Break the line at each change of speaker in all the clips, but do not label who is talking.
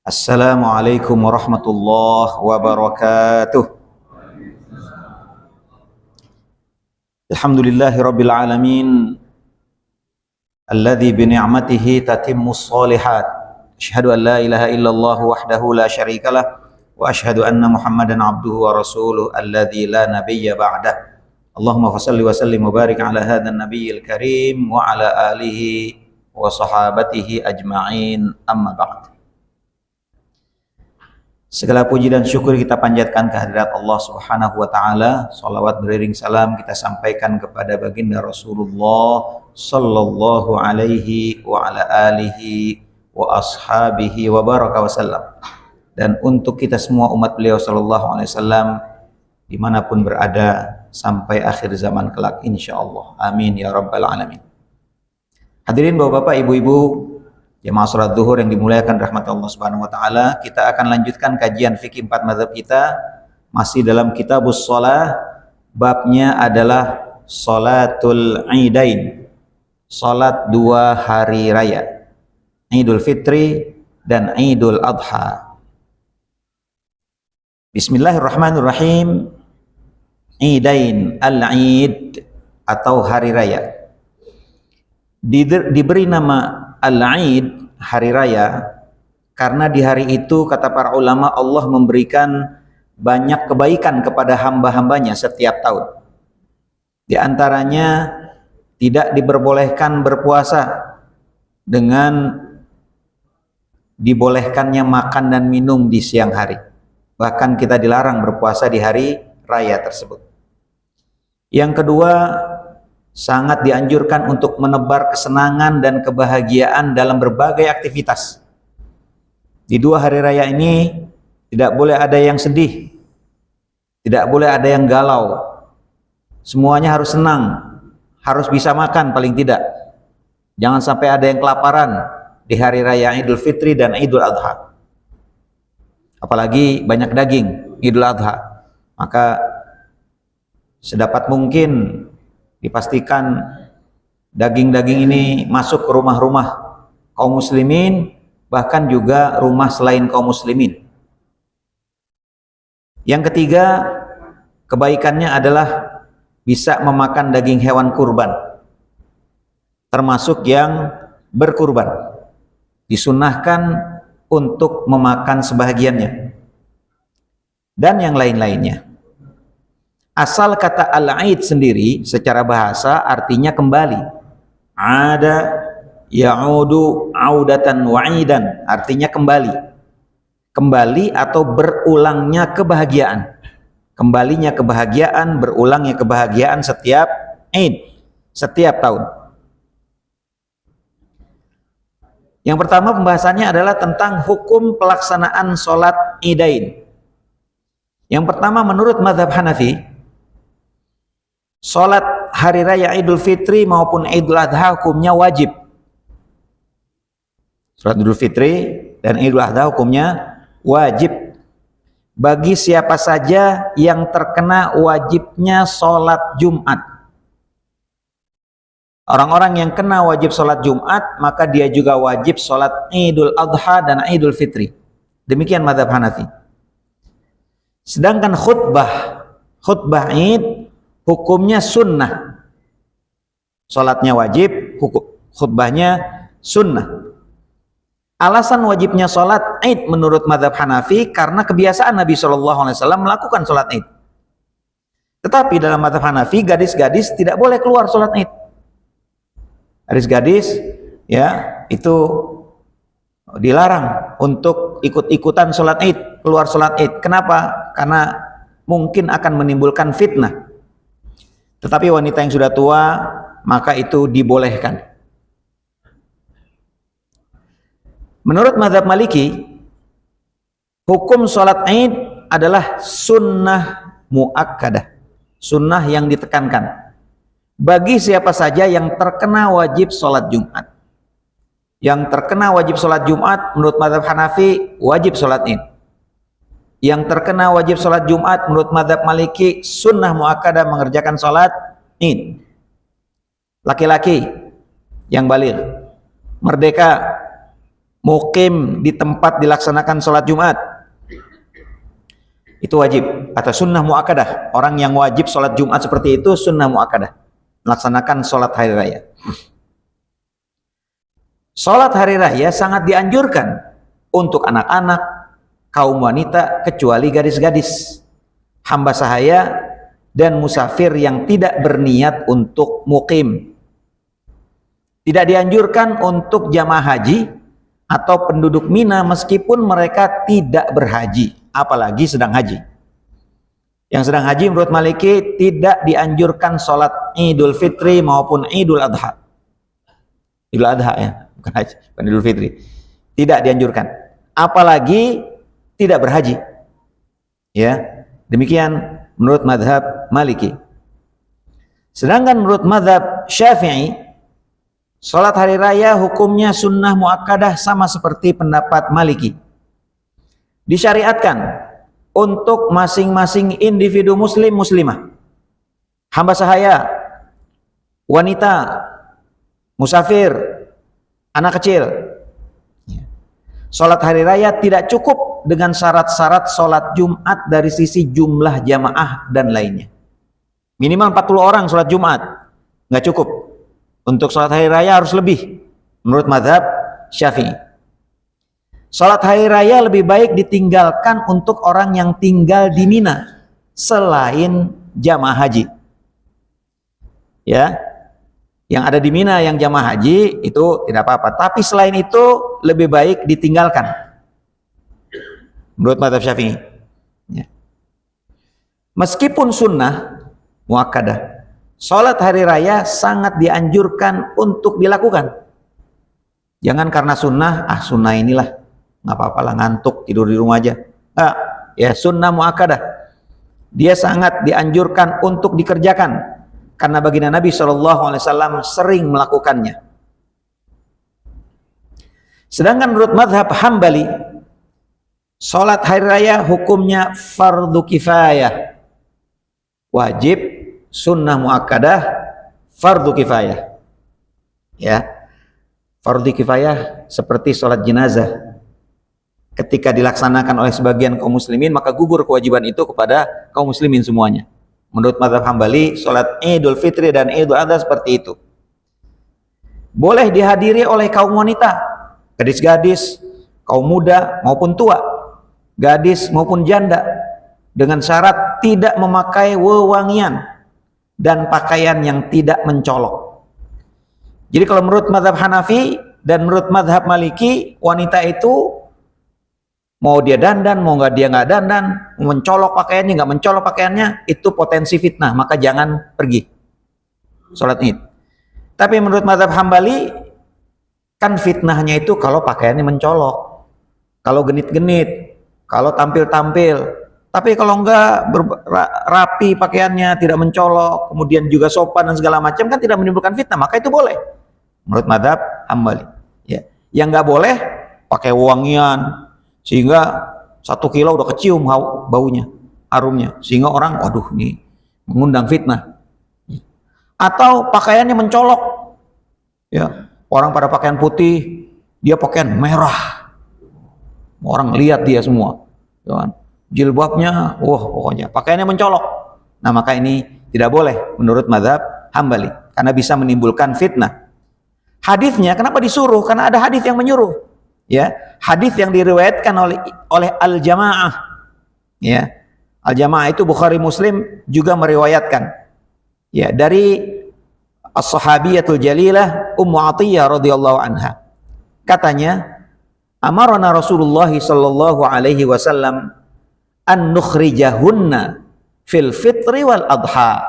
Assalamualaikum warahmatullahi wabarakatuh. Alhamdulillahi rabbil alamin, alladzi bi ni'matihi tatimmus shalihat. Asyhadu an la ilaha illallah wahdahu la syarikalah wa asyhadu anna Muhammadan abduhu wa rasuluh alladzi la nabiyya ba'dah. Allahumma fashalli wa sallim wa barik ala hadzal nabiyil karim wa ala alihi wa sahabatihi ajma'in, amma ba'd. Segala puji dan syukur kita panjatkan kehadirat Allah Subhanahu wa taala. Shalawat beriring salam kita sampaikan kepada baginda Rasulullah sallallahu alaihi wa ala alihi wa ashabihi wa baraka wasallam. Dan untuk kita semua umat beliau sallallahu alaihi wasallam dimanapun berada sampai akhir zaman kelak insyaallah. Amin ya rabbal alamin. Hadirin bapak-bapak, ibu-ibu, jemaah salat zuhur yang dimuliakan rahmat Allah Subhanahu wa taala, kita akan lanjutkan kajian fikih 4 mazhab kita masih dalam Kitabus Shalah. Babnya adalah Salatul Idain, salat 2 hari raya, Idul Fitri dan Idul Adha. Bismillahirrahmanirrahim. Idain, al-Id atau hari raya, diberi nama Al-Aid, hari raya, karena di hari itu kata para ulama Allah memberikan banyak kebaikan kepada hamba-hambanya setiap tahun. Di antaranya tidak diperbolehkan berpuasa dengan dibolehkannya makan dan minum di siang hari. Bahkan kita dilarang berpuasa di hari raya tersebut. Yang kedua, sangat dianjurkan untuk menebar kesenangan dan kebahagiaan dalam berbagai aktivitas. Di 2 hari raya ini tidak boleh ada yang sedih, tidak boleh ada yang galau. Semuanya harus senang, harus bisa makan paling tidak. Jangan sampai ada yang kelaparan di hari raya Idul Fitri dan Idul Adha. Apalagi banyak daging Idul Adha. Maka sedapat mungkin dipastikan daging-daging ini masuk ke rumah-rumah kaum muslimin, bahkan juga rumah selain kaum muslimin. Yang ketiga, kebaikannya adalah bisa memakan daging hewan kurban, termasuk yang berkurban. Disunnahkan untuk memakan sebahagiannya dan yang lain-lainnya. Asal kata al-aid sendiri secara bahasa artinya kembali. Ada ya'udu audatan wa'idan, artinya kembali. Kembali atau berulangnya kebahagiaan. Kembalinya kebahagiaan, berulangnya kebahagiaan setiap Id, setiap tahun. Yang pertama pembahasannya adalah tentang hukum pelaksanaan sholat Idain. Yang pertama, menurut mazhab Hanafi, sholat hari raya Idul Fitri maupun Idul Adha hukumnya wajib. Sholat Idul Fitri dan Idul Adha hukumnya wajib bagi siapa saja yang terkena wajibnya sholat Jumat. Orang-orang yang kena wajib sholat Jumat, maka dia juga wajib sholat Idul Adha dan Idul Fitri. Demikian mazhab Hanafi. Sedangkan khutbah Id hukumnya sunnah. Sholatnya wajib, khutbahnya sunnah. Alasan wajibnya sholat Id menurut mazhab Hanafi karena kebiasaan Nabi SAW melakukan sholat Id. Tetapi dalam mazhab Hanafi, gadis-gadis tidak boleh keluar sholat Id. Gadis-gadis ya itu dilarang untuk ikut-ikutan sholat Id, keluar sholat Id. Kenapa? Karena mungkin akan menimbulkan fitnah. Tetapi wanita yang sudah tua, maka itu dibolehkan. Menurut mazhab Maliki, hukum sholat Id adalah sunnah muakkadah, sunnah yang ditekankan bagi siapa saja yang terkena wajib sholat Jumat. Yang terkena wajib sholat Jumat menurut mazhab Hanafi wajib sholat Id. Yang terkena wajib sholat Jumat menurut mazhab Maliki sunnah muakkadah mengerjakan sholat Id. Laki-laki yang baligh, merdeka, mukim di tempat dilaksanakan sholat Jumat, itu wajib atau sunnah muakkadah. Orang yang wajib sholat Jumat seperti itu sunnah muakkadah, melaksanakan sholat hari raya. Sholat hari raya sangat dianjurkan untuk anak-anak, kaum wanita, kecuali gadis-gadis, hamba sahaya, dan musafir yang tidak berniat untuk mukim. Tidak dianjurkan untuk jamaah haji atau penduduk Mina meskipun mereka tidak berhaji, apalagi sedang haji. Yang sedang haji menurut Maliki tidak dianjurkan sholat Idul Fitri maupun Idul Adha. Idul Adha ya, bukan haji, bukan Idul Fitri. Tidak dianjurkan, apalagi tidak berhaji. Ya, demikian menurut madhab Maliki. Sedangkan menurut madhab Syafi'i, sholat hari raya hukumnya sunnah muakkadah sama seperti pendapat Maliki. Disyariatkan untuk masing-masing individu muslim muslimah, hamba sahaya, wanita, musafir, anak kecil. Sholat hari raya tidak cukup dengan syarat-syarat sholat Jumat dari sisi jumlah jamaah dan lainnya. Minimal 40 orang sholat Jumat, nggak cukup. Untuk sholat hari raya harus lebih menurut mazhab Syafi'i. Sholat hari raya lebih baik ditinggalkan untuk orang yang tinggal di Mina selain jamaah haji. Ya, yang ada di Mina yang jamaah haji itu tidak apa-apa. Tapi selain itu lebih baik ditinggalkan menurut mazhab Syafi'i. Ya. Meskipun sunnah muakkadah, sholat hari raya sangat dianjurkan untuk dilakukan. Jangan karena sunnah, sunnah inilah, nggak apa-apa lah, ngantuk tidur di rumah aja. Ya sunnah muakkadah, dia sangat dianjurkan untuk dikerjakan karena baginda Nabi SAW sering melakukannya. Sedangkan menurut mazhab Hambali, sholat hari raya hukumnya fardu kifayah, wajib, sunnah muakkadah, fardu kifayah. Ya, fardu kifayah seperti sholat jenazah. Ketika dilaksanakan oleh sebagian kaum muslimin, maka gugur kewajiban itu kepada kaum muslimin semuanya. Menurut mazhab Hambali, sholat Idul Fitri dan Idul Adha seperti itu. Boleh dihadiri oleh kaum wanita, gadis-gadis, kaum muda maupun tua, gadis maupun janda, dengan syarat tidak memakai wewangian dan pakaian yang tidak mencolok. Jadi kalau menurut mazhab Hanafi dan menurut mazhab Maliki, wanita itu mau dia dandan, mau dia nggak dandan, mau mencolok pakaiannya, nggak mencolok pakaiannya, itu potensi fitnah, maka jangan pergi sholat Id. Tapi menurut mazhab Hambali, kan fitnahnya itu kalau pakaiannya mencolok, kalau genit-genit, kalau tampil-tampil. Tapi kalau enggak rapi pakaiannya, tidak mencolok, kemudian juga sopan dan segala macam, kan tidak menimbulkan fitnah, maka itu boleh menurut mazhab Hambali. Ya. Yang nggak boleh pakai wangian sehingga 1 kilo udah kecium baunya, harumnya, sehingga orang, waduh, ini mengundang fitnah. Atau pakaiannya mencolok, ya, orang pada pakaian putih, dia pakaian merah, orang lihat dia semua, ya kan? Jilbabnya, pokoknya pakaiannya mencolok. Nah, maka ini tidak boleh menurut mazhab Hambali karena bisa menimbulkan fitnah. Hadisnya kenapa disuruh? Karena ada hadis yang menyuruh. Ya, hadis yang diriwayatkan oleh Al-Jamaah. Ya, Al-Jamaah itu Bukhari Muslim juga meriwayatkan. Ya, dari As-Sahabiyatul Jalilah Ummu Athiyyah radhiyallahu anha. Katanya, amarna Rasulullah sallallahu alaihi wasallam an nukhrijahunna fil fitri wal adha.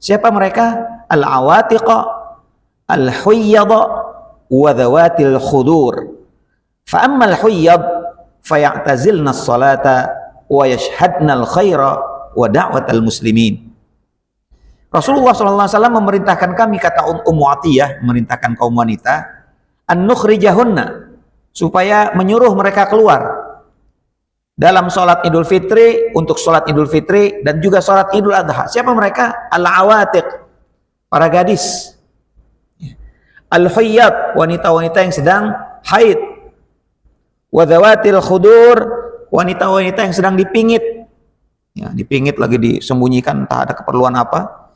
Siapa mereka? Al-awatiqa, al-huyyada, wa dhawatil khudur. Fa ammal huyyad fayatazilna as-salata wa yashhadna al-khaira wa da'watal muslimin. Rasulullah SAW memerintahkan kami, kata Ummu Athiyyah, memerintahkan kaum wanita, an nukhrijahunna, supaya menyuruh mereka keluar dalam sholat Idul Fitri, untuk sholat Idul Fitri dan juga sholat Idul Adha. Siapa mereka? Al-awatiq, para gadis. Al-huyyad, wanita-wanita yang sedang haid. wa dzawatil khudur, wanita-wanita yang sedang dipingit. Ya, dipingit lagi disembunyikan entah ada keperluan apa.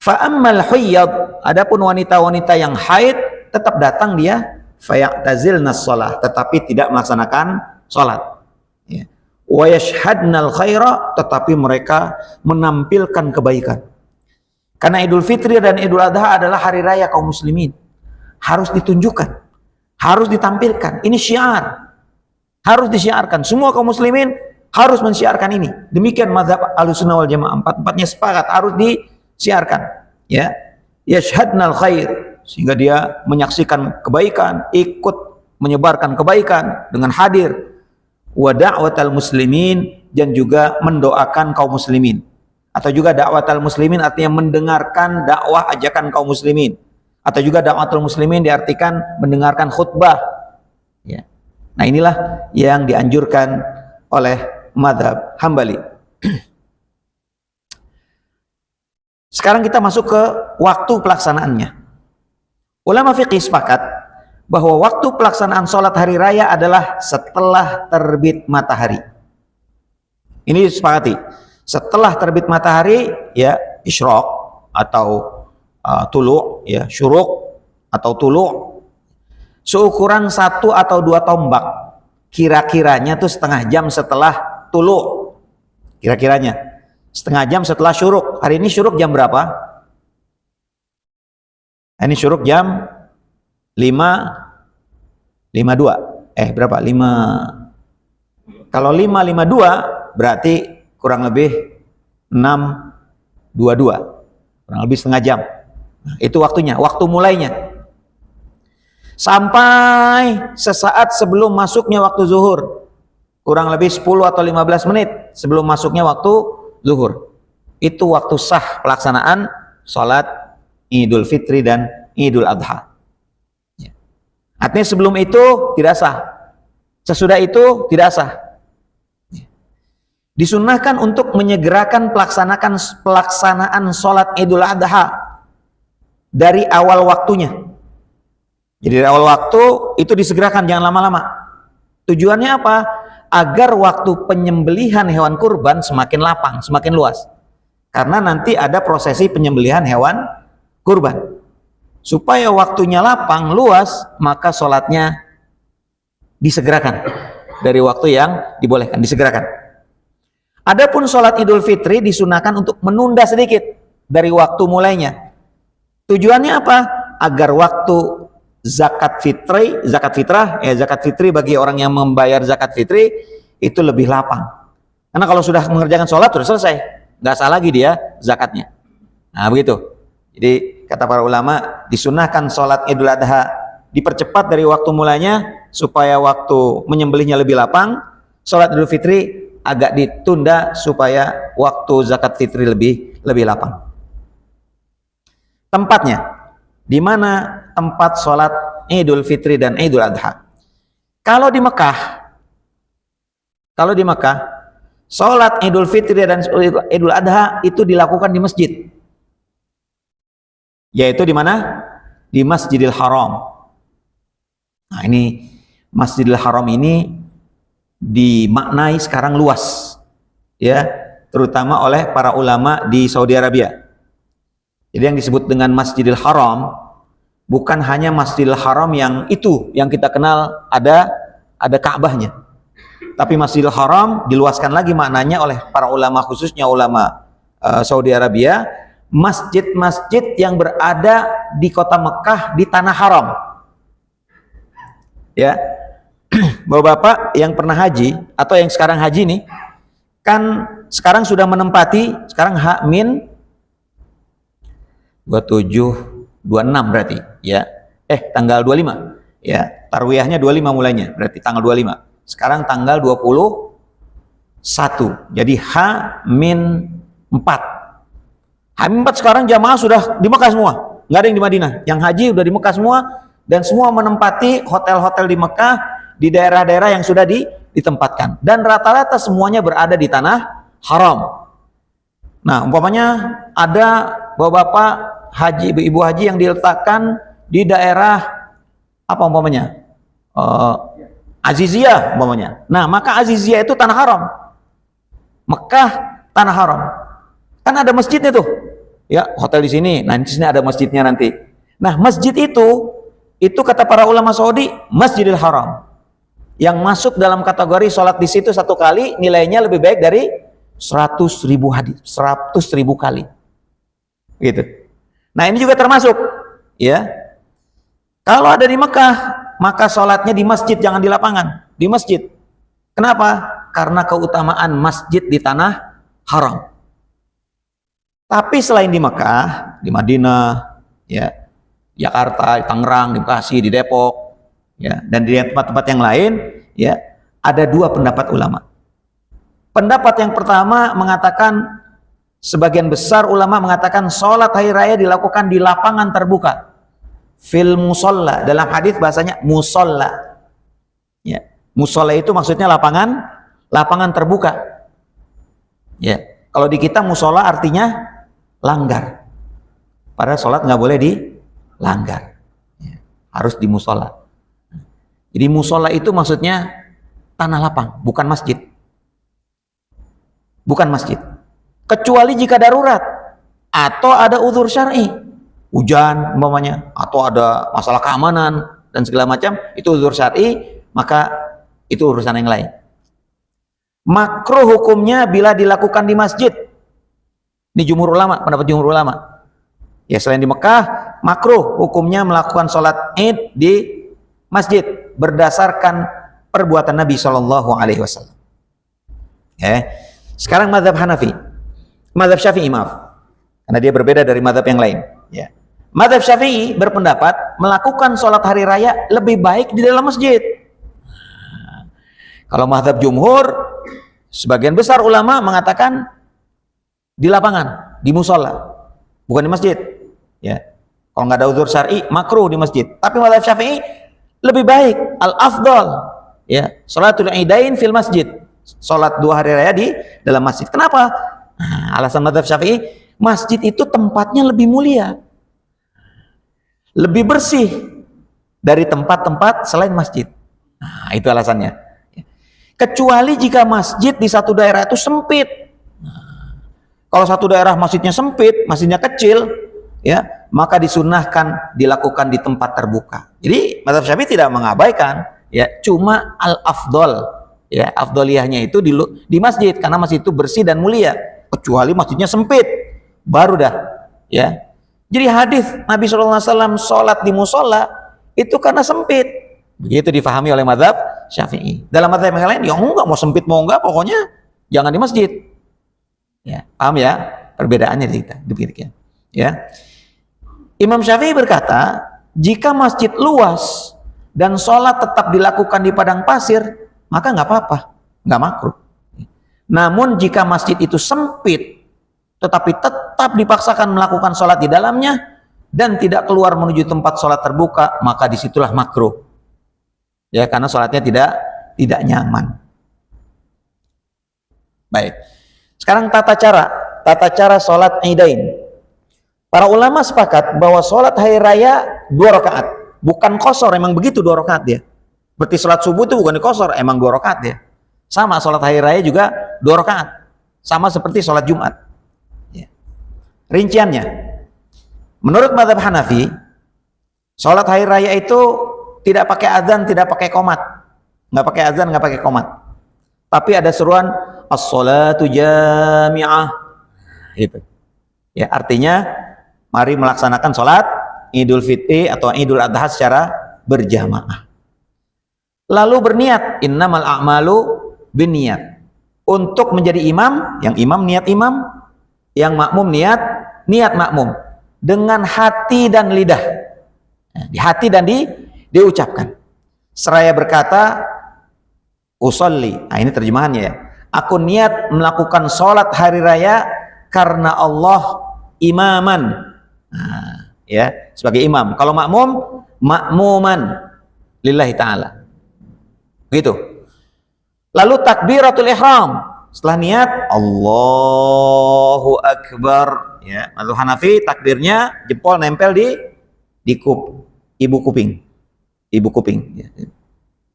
Fa ammal hayyad, adapun wanita-wanita yang haid tetap datang dia fayatazilnas shalah, tetapi tidak melaksanakan salat. Ya. Wa yashhadnal khaira, tetapi mereka menampilkan kebaikan. Karena Idul Fitri dan Idul Adha adalah hari raya kaum muslimin. Harus ditunjukkan, harus ditampilkan. Ini syiar. Harus disiarkan. Semua kaum muslimin harus mensiarkan ini. Demikian mazhab Ahlussunnah wal Jamaah, empat-empatnya sepakat harus disiarkan. Ya, yashhadnal khair, sehingga dia menyaksikan kebaikan, ikut menyebarkan kebaikan dengan hadir. Wa da'watal muslimin, dan juga mendoakan kaum muslimin. Atau juga da'watal muslimin artinya mendengarkan dakwah ajakan kaum muslimin. Atau juga da'watul muslimin diartikan mendengarkan khutbah. Ya. Nah, inilah yang dianjurkan oleh mazhab Hambali. Sekarang kita masuk ke waktu pelaksanaannya. Ulama fikih sepakat bahwa waktu pelaksanaan sholat hari raya adalah setelah terbit matahari. Ini disepakati. Setelah terbit matahari, ya, isyraq atau tulu, ya, syuruk atau tulu, seukuran 1 atau 2 tombak. Kira-kiranya tuh setengah jam setelah tulu, kira-kiranya setengah jam setelah syuruk. Hari ini syuruk jam berapa? Ini syuruk jam 5.52. Berapa? 5. Kalau 5.52 berarti kurang lebih 6.22. Kurang lebih setengah jam. Nah, itu waktunya, waktu mulainya. Sampai sesaat sebelum masuknya waktu zuhur. Kurang lebih 10 atau 15 menit sebelum masuknya waktu zuhur. Itu waktu sah pelaksanaan sholat Idul Fitri dan Idul Adha. Ya. Artinya sebelum itu tidak sah. Sesudah itu tidak sah. Ya. Disunnahkan untuk menyegerakan pelaksanaan sholat Idul Adha dari awal waktunya. Jadi dari awal waktu itu disegerakan, jangan lama-lama. Tujuannya apa? Agar waktu penyembelihan hewan kurban semakin lapang, semakin luas. Karena nanti ada prosesi penyembelihan hewan kurban. Supaya waktunya lapang, luas, maka sholatnya disegerakan. Dari waktu yang dibolehkan, disegerakan. Adapun sholat Idul Fitri disunahkan untuk menunda sedikit dari waktu mulainya. Tujuannya apa? Agar waktu zakat fitrah, zakat fitri bagi orang yang membayar zakat fitri itu lebih lapang. Karena kalau sudah mengerjakan sholat sudah selesai, nggak sah lagi dia zakatnya. Nah, begitu. Jadi kata para ulama, disunahkan sholat Idul Adha dipercepat dari waktu mulanya supaya waktu menyembelihnya lebih lapang. Sholat Idul Fitri agak ditunda supaya waktu zakat fitri lebih lapang. Tempatnya di mana tempat sholat Idul Fitri dan Idul Adha? Kalau di Mekah, sholat Idul Fitri dan Idul Adha itu dilakukan di masjid. Yaitu di mana? Di Masjidil Haram. Nah, ini Masjidil Haram ini dimaknai sekarang luas, ya, terutama oleh para ulama di Saudi Arabia. Jadi yang disebut dengan Masjidil Haram bukan hanya Masjidil Haram yang itu yang kita kenal ada Ka'bahnya. Tapi Masjidil Haram diluaskan lagi maknanya oleh para ulama, khususnya ulama Saudi Arabia, masjid-masjid yang berada di kota Mekah di tanah haram. Ya. Bapak-bapak yang pernah haji atau yang sekarang haji nih, kan sekarang sudah menempati, sekarang H-min 27, 26 berarti, ya. Tanggal 25. Ya, tarwiyahnya 25 mulainya, berarti tanggal 25. Sekarang tanggal 21. Jadi H-4. H-4 sekarang jamaah sudah di Mekah semua. Nggak ada yang di Madinah. Yang haji udah di Mekah semua dan semua menempati hotel-hotel di Mekah di daerah-daerah yang sudah ditempatkan. Dan rata-rata semuanya berada di tanah haram. Nah, umpamanya ada bapak-bapak haji, ibu-ibu haji yang diletakkan di daerah apa umpamanya? Aziziyah umpamanya. Nah, maka Aziziyah itu tanah haram. Mekah tanah haram. Kan ada masjidnya tuh. Ya, hotel di sini. Nah, di sini ada masjidnya nanti. Nah, masjid itu kata para ulama Saudi, Masjidil Haram. Yang masuk dalam kategori sholat di situ satu kali nilainya lebih baik dari 100.000 hadis, 100.000 kali. Gitu. Nah, ini juga termasuk, ya. Kalau ada di Mekah, maka sholatnya di masjid, jangan di lapangan, di masjid. Kenapa? Karena keutamaan masjid di tanah haram. Tapi selain di Mekah, di Madinah, ya, Jakarta, di Tangerang, di Bekasi, di Depok, ya, dan di tempat-tempat yang lain, ya, ada dua pendapat ulama. Pendapat yang pertama mengatakan, sebagian besar ulama mengatakan sholat hari raya dilakukan di lapangan terbuka, fil musolla. Dalam hadis bahasanya musolla. Ya, musolla itu maksudnya lapangan terbuka. Ya, kalau di kita musola artinya langgar. Padahal sholat nggak boleh dilanggar, ya, harus di musola. Jadi musola itu maksudnya tanah lapang, bukan masjid. Bukan masjid. Kecuali jika darurat atau ada udzur syar'i, hujan umpamanya, atau ada masalah keamanan dan segala macam, itu udzur syar'i, maka itu urusan yang lain. Makruh hukumnya bila dilakukan di masjid. Ini jumhur ulama, pendapat jumhur ulama. Ya, selain di Mekah, makruh hukumnya melakukan sholat Id di masjid berdasarkan perbuatan Nabi Shallallahu Alaihi Wasallam. Sekarang mazhab Hanafi, mazhab Syafi'i, maaf, karena dia berbeda dari mazhab yang lain. Ya. Mazhab Syafi'i berpendapat melakukan sholat hari raya lebih baik di dalam masjid. Kalau mazhab jumhur, sebagian besar ulama mengatakan di lapangan, di musola, bukan di masjid. Ya, kalau nggak ada udzur syar'i, makruh di masjid. Tapi mazhab Syafi'i lebih baik, al-afdal, ya, sholatul idain fil masjid, sholat dua hari raya di dalam masjid. Kenapa? Nah, alasan mazhab Syafi'i, masjid itu tempatnya lebih mulia, lebih bersih dari tempat-tempat selain masjid. Nah, itu alasannya. Kecuali jika masjid di satu daerah itu sempit. Kalau satu daerah masjidnya sempit, masjidnya kecil, ya, maka disunahkan dilakukan di tempat terbuka. Jadi mazhab Syafi'i tidak mengabaikan, ya, cuma al-afdol, ya, afdoliyahnya itu di masjid, karena masjid itu bersih dan mulia. Kecuali masjidnya sempit, baru dah, ya. Jadi hadis Nabi SAW sholat di musola itu karena sempit. Begitu difahami oleh mazhab Syafi'i. Dalam mazhab yang lain, ya enggak, mau sempit mau enggak, pokoknya jangan di masjid. Ya, paham ya perbedaannya di kita, demikian. Ya. Imam Syafi'i berkata, jika masjid luas dan sholat tetap dilakukan di padang pasir, maka nggak apa-apa, nggak makruh. Namun jika masjid itu sempit, tetapi tetap dipaksakan melakukan sholat di dalamnya dan tidak keluar menuju tempat sholat terbuka, maka disitulah makruh. Ya, karena sholatnya tidak nyaman. Baik. Sekarang tata cara sholat Idain. Para ulama sepakat bahwa sholat hari raya 2 rakaat, bukan qashar, emang begitu 2 rakaat dia. Berarti sholat subuh itu bukan di qashar, emang 2 rakaat dia. Sama sholat hari raya juga 2 rakaat, sama seperti sholat Jumat. Ya. Rinciannya, menurut mazhab Hanafi, sholat hari raya itu tidak pakai azan, tidak pakai qomat, nggak pakai azan, nggak pakai qomat. Tapi ada seruan as-sholatu jami'ah. Itu. Ya, artinya mari melaksanakan sholat Idul Fitri atau Idul Adha secara berjamaah. Lalu berniat, innamal a'malu binniyat. Untuk menjadi imam, yang imam niat imam, yang makmum niat makmum, dengan hati dan lidah. Di hati dan diucapkan. Seraya berkata, usolli. Nah, ini terjemahannya ya. Aku niat melakukan sholat hari raya karena Allah imaman. Nah, ya, sebagai imam. Kalau makmum, makmuman lillahi ta'ala. Begitu. Lalu takbiratul ihram. Setelah niat, Allahu Akbar. Ya, mazhab Hanafi takbirnya jempol nempel di ibu kuping. Ya.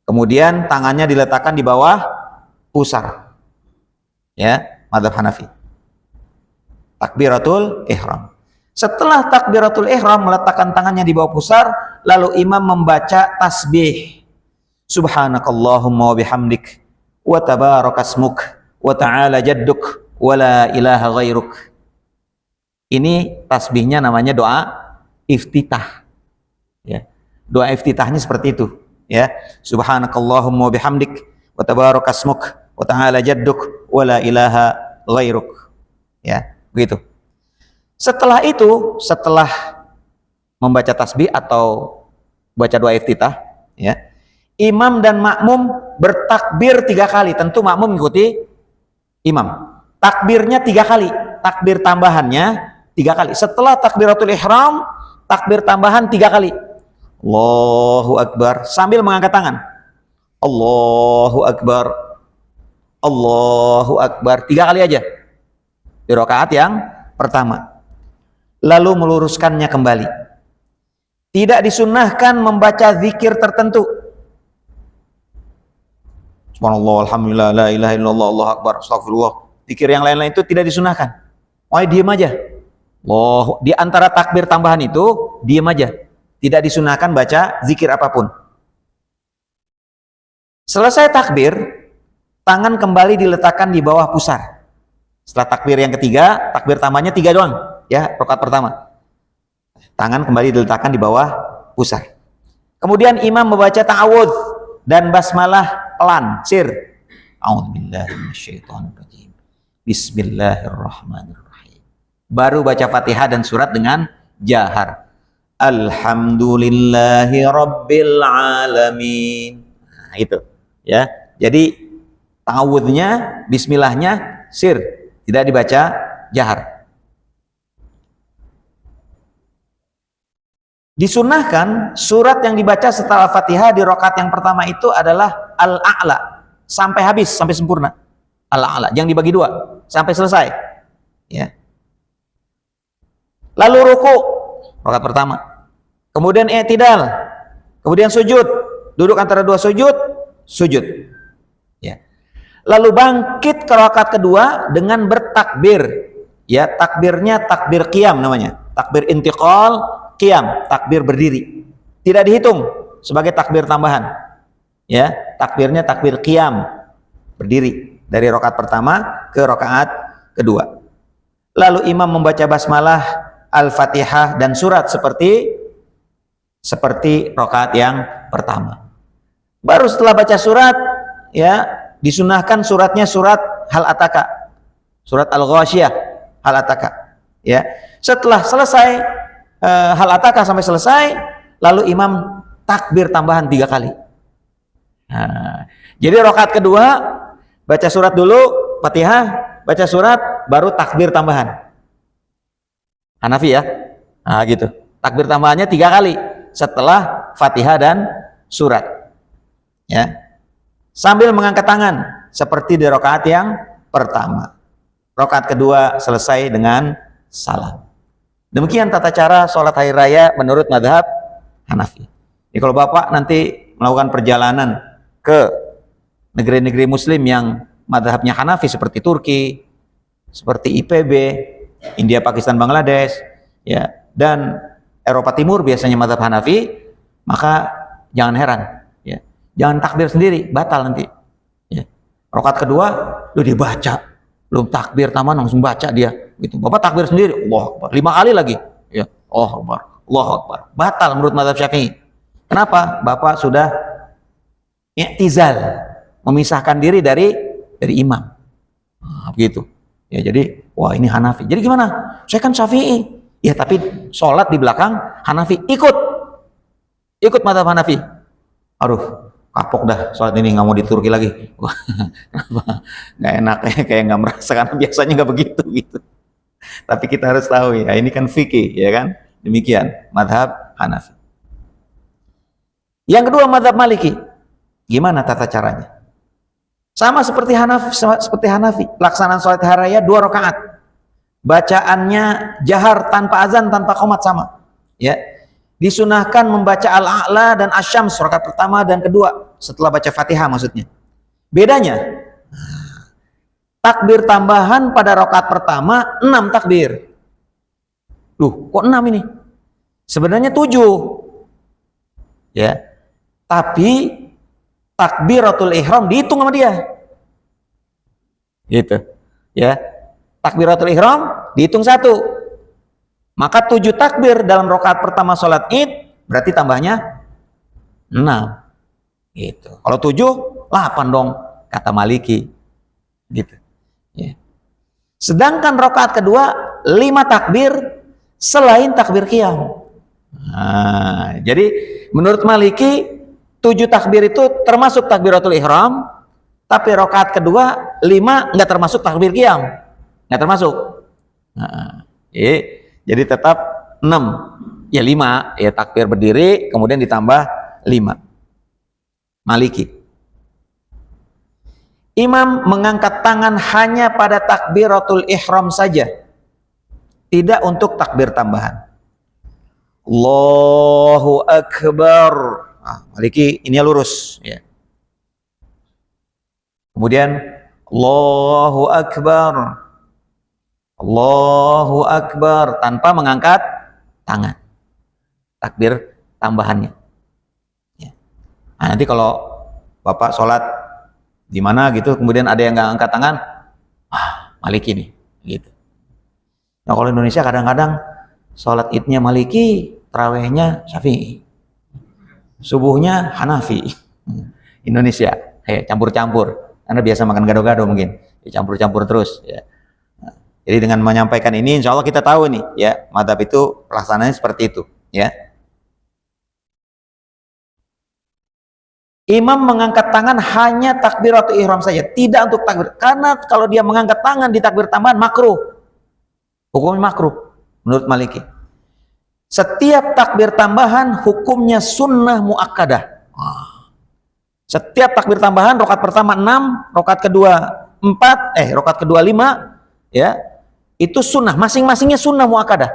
Kemudian tangannya diletakkan di bawah pusar. Ya, mazhab Hanafi. Takbiratul ihram. Setelah takbiratul ihram meletakkan tangannya di bawah pusar, lalu imam membaca tasbih. Subhanakallahumma wa bihamdik wa tabarakasmuk wa ta'ala jadduk wa la ilaha ghairuk. Ini tasbihnya namanya doa iftitah. Ya. Doa iftitahnya seperti itu, ya. Subhanakallahumma wa bihamdik wa tabarakasmuk wa ta'ala jadduk wa la ilaha ghairuk. Ya, begitu. Setelah itu, setelah membaca tasbih atau baca doa iftitah, ya, imam dan makmum bertakbir 3 kali. Tentu makmum mengikuti imam. Takbirnya 3 kali, takbir tambahannya 3 kali. Setelah takbiratul ihram, takbir tambahan 3 kali. Allahu Akbar, sambil mengangkat tangan. Allahu Akbar, Allahu Akbar, 3 kali aja di rakaat yang pertama. Lalu meluruskannya kembali. Tidak disunnahkan membaca zikir tertentu. Subhanallah, alhamdulillah, la ilaha illallah, Allahu Akbar, astagfirullah. Zikir yang lain-lain itu tidak disunahkan. Oh, diam aja. Loh, di antara takbir tambahan itu diam aja. Tidak disunahkan baca zikir apapun. Selesai takbir, tangan kembali diletakkan di bawah pusar. Setelah takbir yang ketiga, takbir tambahannya 3 doang, ya, rakaat pertama. Tangan kembali diletakkan di bawah pusar. Kemudian imam membaca ta'awudz dan basmalah pelan, sir. A'udzubillahi minasyaitonirrajim. Bismillahirrahmanirrahim. Baru baca Fatihah dan surat dengan jahar. Alhamdulillahi rabbil alamin. Nah, itu, ya. Jadi ta'awudznya, bismillahnya sir, tidak dibaca jahar. Disunahkan surat yang dibaca setelah Fatihah di rakaat yang pertama itu adalah Al-A'la sampai habis, sampai sempurna. Al-A'la, jangan dibagi 2 sampai selesai. Ya. Lalu ruku rakaat pertama. Kemudian i'tidal. Kemudian sujud. Duduk antara 2 sujud, sujud. Ya. Lalu bangkit ke rakaat kedua dengan bertakbir. Ya, takbirnya takbir qiyam namanya. Takbir intiqal, qiyam, takbir berdiri. Tidak dihitung sebagai takbir tambahan. Ya, takbirnya takbir qiyam, berdiri dari rakaat pertama ke rakaat kedua. Lalu imam membaca basmalah, Al-Fatihah dan surat seperti rakaat yang pertama. Baru setelah baca surat, ya, disunahkan suratnya surat Hal Ataka, surat Al-Ghasyiyah, Hal Ataka. Ya, setelah selesai Hal Ataka sampai selesai, lalu imam takbir tambahan 3 kali. Nah, jadi rakaat kedua baca surat dulu, Fatihah, baca surat, baru takbir tambahan. Hanafi, ya. Nah, gitu. Takbir tambahannya 3 kali setelah Fatihah dan surat. Ya. Sambil mengangkat tangan seperti di rakaat yang pertama. Rakaat kedua selesai dengan salam. Demikian tata cara sholat hari raya menurut mazhab Hanafi. Jadi kalau Bapak nanti melakukan perjalanan ke negeri-negeri muslim yang mazhabnya Hanafi seperti Turki, seperti IPB, India, Pakistan, Bangladesh, ya, dan Eropa Timur biasanya mazhab Hanafi, maka jangan heran, ya. Jangan takbir sendiri, batal nanti. Ya. Rakaat kedua, lu dibaca, belum takbir taman langsung baca dia, gitu. Bapak takbir sendiri, Allahu Akbar, 5 kali lagi, ya, Allahu Akbar, Allahu Akbar, batal menurut mazhab Syafi'i. Kenapa? Bapak sudah i'tizal, memisahkan diri dari imam. Nah, begitu. Ya, jadi wah ini Hanafi. Jadi gimana? Saya kan Syafi'i. Ya, tapi sholat di belakang Hanafi, ikut mazhab Hanafi. Aduh, kapok dah sholat ini, nggak mau di Turki lagi. Kenapa? Nggak enak, kayak nggak merasa, karena biasanya nggak begitu gitu. Tapi kita harus tahu, ya, ini kan fikih, ya kan? Demikian mazhab Hanafi. Yang kedua mazhab Maliki. Gimana tata caranya? Sama seperti Hanafi, pelaksanaan sholat hari raya 2 rakaat. Bacaannya jahar, tanpa azan, tanpa qomat, sama. Ya. disunahkan membaca Al-A'la dan Asy-Syams rakaat pertama dan kedua setelah baca Fatihah maksudnya. Bedanya, takbir tambahan pada rakaat pertama 6 takbir. Loh, kok 6 ini? Sebenarnya 7. Ya. Tapi takbiratul ihram dihitung sama dia. Gitu. Ya. Takbiratul ihram dihitung 1. Maka 7 takbir dalam rakaat pertama salat Id berarti tambahnya 6. Gitu. Kalau 7, 8 dong kata Maliki. Gitu. Ya. Sedangkan rakaat kedua 5 takbir selain takbir qiyam. Nah, jadi menurut Maliki 7 takbir itu termasuk takbiratul ihram, tapi rakaat kedua 5 nggak termasuk takbir qiyam, nggak termasuk. Nah, jadi tetap 6, ya 5 ya takbir berdiri kemudian ditambah 5. Maliki. Imam mengangkat tangan hanya pada takbiratul ihram saja, tidak untuk takbir tambahan. Allahu Akbar. Nah, Maliki ini lurus. Ya. Kemudian Allahu Akbar. Allahu Akbar tanpa mengangkat tangan. Takbir tambahannya. Ya. Nah, nanti kalau Bapak sholat di mana gitu, kemudian ada yang nggak angkat tangan, Maliki nih, gitu. Nah kalau Indonesia kadang-kadang sholat idnya Maliki, tarawihnya Syafi'i, subuhnya Hanafi. Indonesia kayak campur-campur, Anda biasa makan gado-gado mungkin, campur-campur terus. Ya. Nah, jadi dengan menyampaikan ini, insya Allah kita tahu nih, ya, madhab itu pelaksanaannya seperti itu, ya. Imam mengangkat tangan hanya takbiratul ihram saja, tidak untuk takbir. Karena kalau dia mengangkat tangan di takbir tambahan makruh. Hukumnya makruh menurut Maliki. Setiap takbir tambahan hukumnya sunnah muakkadah. Setiap takbir tambahan rakaat pertama 6, rakaat kedua 4, rakaat kedua 5, ya. Itu sunnah, masing-masingnya sunnah muakkadah.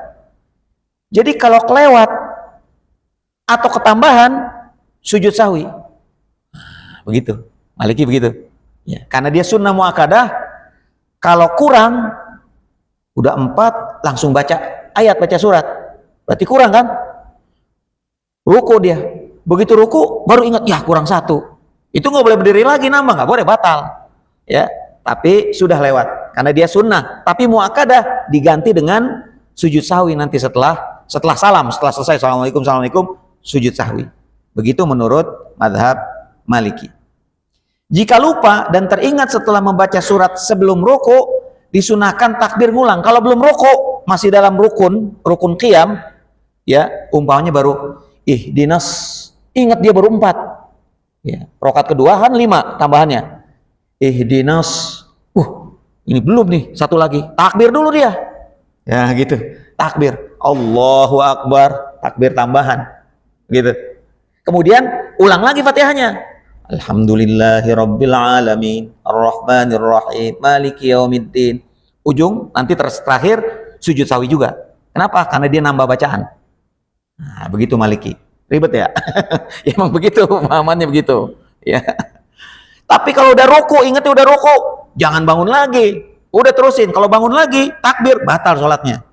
Jadi kalau kelewat atau ketambahan sujud sahwi. Begitu, Maliki begitu. Ya, karena dia sunnah muakkadah, kalau kurang udah 4 langsung baca ayat, baca surat, berarti kurang kan? Ruku dia, begitu ruku baru ingat ya kurang 1. Itu nggak boleh berdiri lagi, nambah nggak boleh, batal. Ya, tapi sudah lewat karena dia sunnah. Tapi muakkadah diganti dengan sujud sahwi nanti setelah salam, setelah selesai assalamualaikum sujud sahwi. Begitu menurut madhab Maliki. Jika lupa dan teringat setelah membaca surat sebelum ruku, disunahkan takbir ngulang. Kalau belum ruku, masih dalam rukun qiyam, ya, umpamanya baru ihdinas, ingat dia baru 4. Ya, rakaat kedua kan 5 tambahannya. Ihdinas. Ini belum nih, satu lagi. Takbir dulu dia. Ya, gitu. Takbir. Allahu Akbar, takbir tambahan. Gitu. Kemudian ulang lagi Fatihahnya. Alhamdulillahirabbil alamin, arrahmanir rahim, maliki yaumiddin. Ujung nanti terakhir sujud sahwi juga. Kenapa? Karena dia nambah bacaan. Nah, begitu Maliki. Ribet ya? Ya emang begitu, pemahamannya begitu. Ya. Tapi kalau udah ruku, ingat udah ruku, jangan bangun lagi. Udah terusin. Kalau bangun lagi, takbir, batal sholatnya.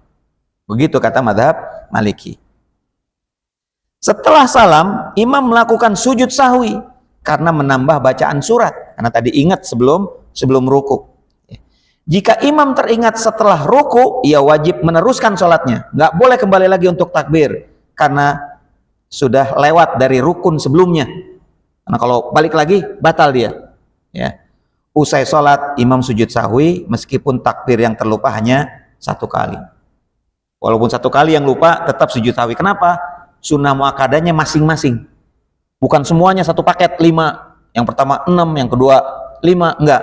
Begitu kata madhab Maliki. Setelah salam, imam melakukan sujud sahwi karena menambah bacaan surat. Karena tadi ingat sebelum ruku. Jika imam teringat setelah ruku, ia wajib meneruskan sholatnya. Nggak boleh kembali lagi untuk takbir karena sudah lewat dari rukun sebelumnya. Karena kalau balik lagi, batal dia. Ya. Usai sholat, imam sujud sahwi meskipun takbir yang terlupa hanya 1 kali. Walaupun 1 kali yang lupa, tetap sujud sahwi. Kenapa? Sunnah muakkadahnya masing-masing. Bukan semuanya satu paket 5. Yang pertama 6, yang kedua 5, enggak.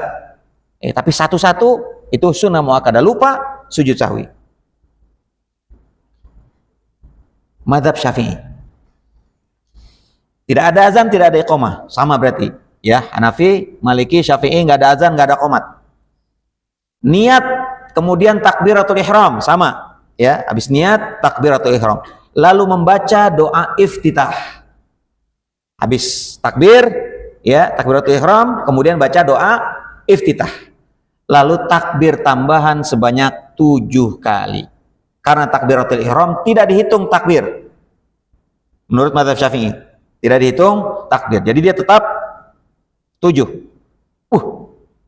Tapi satu-satu itu sunnah muakkadah. Lupa, sujud sahwi. Madhab Syafi'i. Tidak ada azan, tidak ada iqamah. Sama berarti. Ya, Hanafi, Maliki, Syafi'i nggak ada azan, nggak ada qomat. Niat, kemudian takbiratul ihram, sama. Ya, habis niat takbiratul ihram. lalu membaca doa iftitah. Habis takbir, ya, takbiratul ihram, kemudian baca doa iftitah. Lalu takbir tambahan sebanyak 7 kali. Karena takbiratul ihram tidak dihitung takbir. Menurut mazhab Syafi'i, tidak dihitung takbir. Jadi dia tetap 7.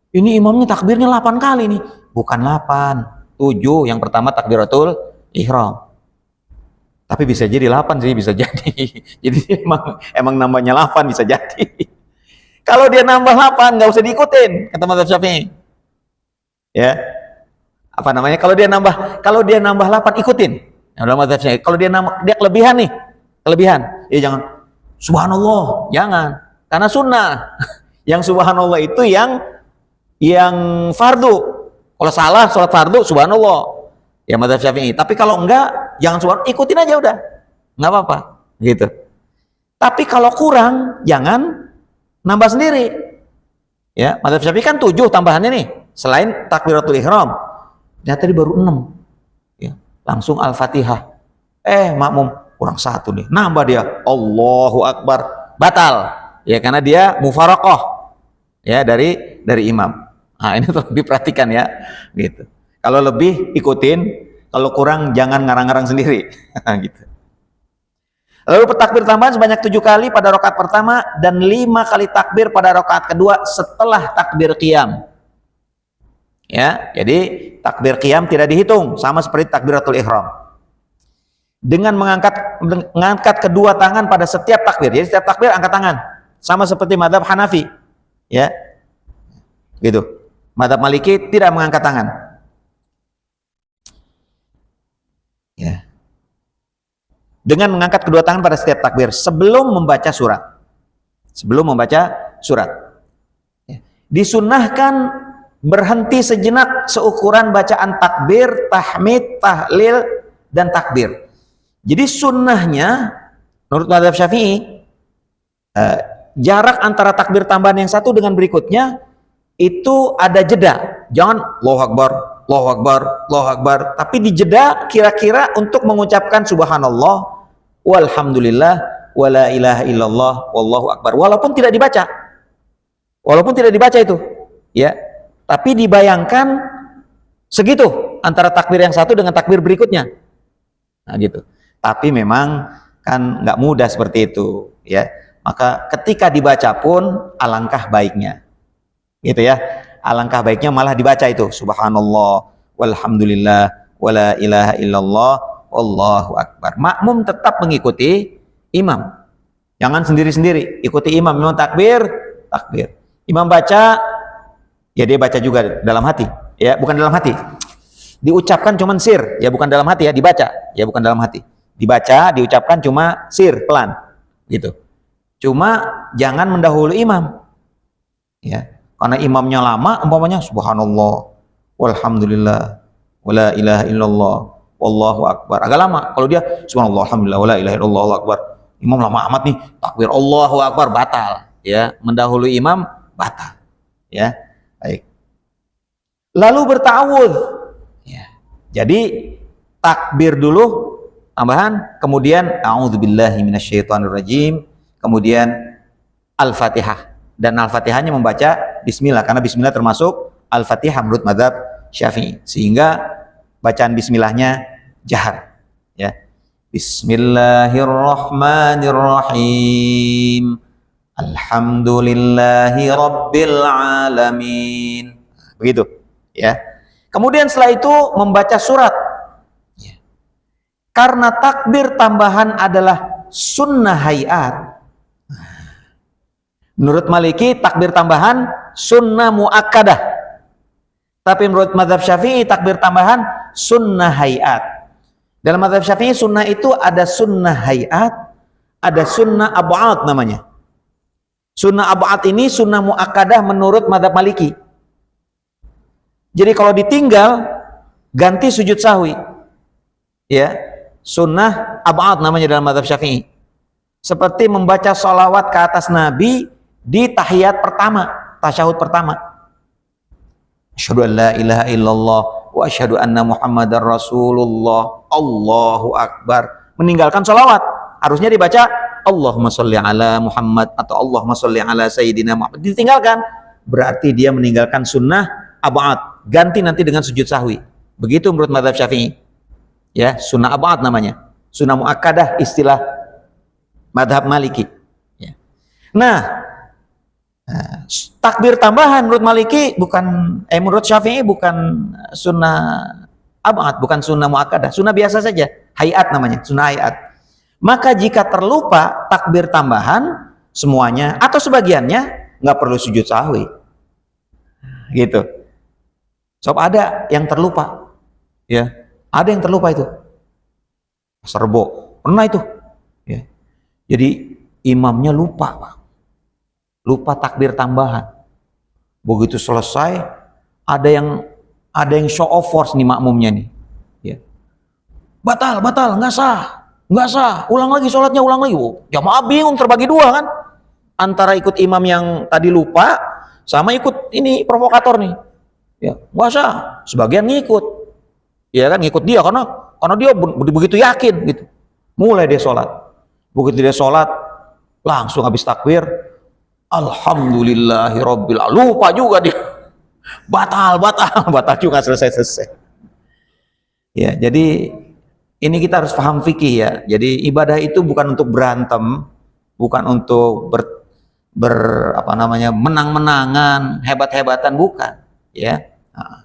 Ini imamnya takbirnya 8 kali nih. Bukan 8, 7. Yang pertama takbiratul ihram. Tapi bisa jadi 8 sih, bisa jadi. Jadi emang nambahnya 8 bisa jadi. Kalau dia nambah 8 nggak usah diikutin kata mazhab Syafi'i. Ya. Apa namanya? Kalau dia nambah 8 ikutin. Dalam mazhab Syafi'i. Kalau dia kelebihan nih, kelebihan. Ya jangan subhanallah, jangan. Karena sunnah. Yang subhanallah itu yang fardu. Kalau salah sholat fardu subhanallah. Ya mazhab Syafi'i. Tapi kalau enggak, jangan subhanallah, ikutin aja udah. Enggak apa-apa, gitu. Tapi kalau kurang, jangan nambah sendiri. Ya, mazhab Syafi'i kan 7 tambahannya nih, selain takbiratul ihram. Ternyata tadi baru 6. Ya, langsung Al-Fatihah. Makmum kurang 1 nih. Nambah dia. Allahu Akbar. Batal. Ya, karena dia mufaraqah. Ya, dari imam. Nah, ini perlu diperhatikan ya, gitu. Kalau lebih ikutin, kalau kurang jangan ngarang-ngarang sendiri. Gitu. Lalu takbir tambahan sebanyak 7 kali pada rakaat pertama dan 5 kali takbir pada rakaat kedua setelah takbir qiyam. Ya, jadi takbir qiyam tidak dihitung, sama seperti takbiratul ihram. Dengan mengangkat kedua tangan pada setiap takbir. Jadi setiap takbir angkat tangan, sama seperti mazhab Hanafi. Ya. Gitu. Mazhab Maliki tidak mengangkat tangan. Ya. Dengan mengangkat kedua tangan pada setiap takbir sebelum membaca surat. Sebelum membaca surat. Ya. Disunnahkan berhenti sejenak seukuran bacaan takbir, tahmid, tahlil, dan takbir. Jadi sunnahnya menurut mazhab Syafi'i, jarak antara takbir tambahan yang satu dengan berikutnya itu ada jeda. Jangan Allahu Akbar, Allahu Akbar, Allahu Akbar, tapi dijeda kira-kira untuk mengucapkan subhanallah, walhamdulillah, wala ilaha illallah, wallahu akbar. Walaupun tidak dibaca. Walaupun tidak dibaca itu, ya. Tapi dibayangkan segitu antara takbir yang satu dengan takbir berikutnya. Nah, gitu. Tapi memang kan nggak mudah seperti itu, ya. Maka ketika dibaca pun alangkah baiknya. Gitu ya. Alangkah baiknya malah dibaca itu subhanallah walhamdulillah wala ilaha illallah wallahu akbar. Makmum tetap mengikuti imam. Jangan sendiri-sendiri, ikuti imam. Imam takbir, takbir. Imam baca, ya dia baca juga dalam hati, ya, bukan dalam hati. Diucapkan cuman sir, ya bukan dalam hati ya, dibaca, ya bukan dalam hati. Dibaca, diucapkan cuma sir, pelan, gitu. Cuma jangan mendahului imam. Ya. Karena imamnya lama, umpamanya subhanallah, walhamdulillah, wala ilaha illallah, wallahu akbar. Agak lama. Kalau dia subhanallah, alhamdulillah, wala ilaha illallah, wallahu akbar. Imam lama amat nih, takbir Allahu akbar, batal. Ya, mendahului imam batal. Ya, baik. Lalu berta'awudz. Ya. Jadi takbir dulu tambahan, kemudian a'udzubillahi minasyaitonirrajim, kemudian Al-Fatihah. Dan Al-Fatihahnya membaca bismillah, karena bismillah termasuk Al-Fatihah menurut mazhab Syafi'i. Sehingga bacaan bismillahnya jahar, ya. Bismillahirrahmanirrahim. Alhamdulillahi rabbil alamin. Begitu, ya. Kemudian setelah itu membaca surat. Ya. Karena takbir tambahan adalah sunnah hayat. Menurut Maliki takbir tambahan sunnah muakkadah. Tapi menurut mazhab Syafi'i takbir tambahan sunnah hayat. Dalam mazhab Syafi'i sunnah itu ada sunnah hayat, ada sunnah ab'ad namanya. Sunnah ab'ad ini sunnah muakkadah menurut mazhab Maliki. Jadi kalau ditinggal ganti sujud sahwi. Ya, sunnah ab'ad namanya dalam mazhab Syafi'i. Seperti membaca sholawat ke atas Nabi di tahiyat pertama, tasyahud pertama. Asyhadu an la ilaha illallah wa asyhadu anna Muhammadar Rasulullah. Allahu akbar. meninggalkan sholawat. Harusnya dibaca Allahumma sholli ala Muhammad atau Allahumma sholli ala Sayyidina Muhammad. Ditinggalkan, berarti dia meninggalkan sunnah ab'ad. Ganti nanti dengan sujud sahwi. Begitu menurut mazhab Syafi'i. Ya, sunnah ab'ad namanya. Sunnah muakkadah istilah mazhab Maliki. Ya. Nah, takbir tambahan menurut Maliki menurut Syafi'i bukan sunnah ab'ad, bukan sunnah muakkadah, sunnah biasa saja, hayat namanya, sunnah hayat. Maka jika terlupa takbir tambahan semuanya atau sebagiannya, nggak perlu sujud sahwi. Gitu. Sob ada yang terlupa, ya, ada yang terlupa itu. Serbo pernah itu. Ya. Jadi imamnya lupa takbir tambahan. Begitu selesai, ada yang show of force nih makmumnya nih. Ya. Batal, nggak sah, ulang lagi sholatnya, ulang lagi. Jamaah bingung, terbagi dua kan, antara ikut imam yang tadi lupa sama ikut ini provokator nih. Ya, nggak sah, sebagian ngikut, ya kan, ngikut dia karena dia begitu yakin gitu. Mulai dia sholat, begitu dia sholat langsung habis takbir, alhamdulillahirabbil alamin, lupa juga dia, batal juga, selesai. Ya, jadi ini kita harus paham fikih ya. Jadi ibadah itu bukan untuk berantem, bukan untuk menang-menangan, hebat-hebatan, bukan. Ya,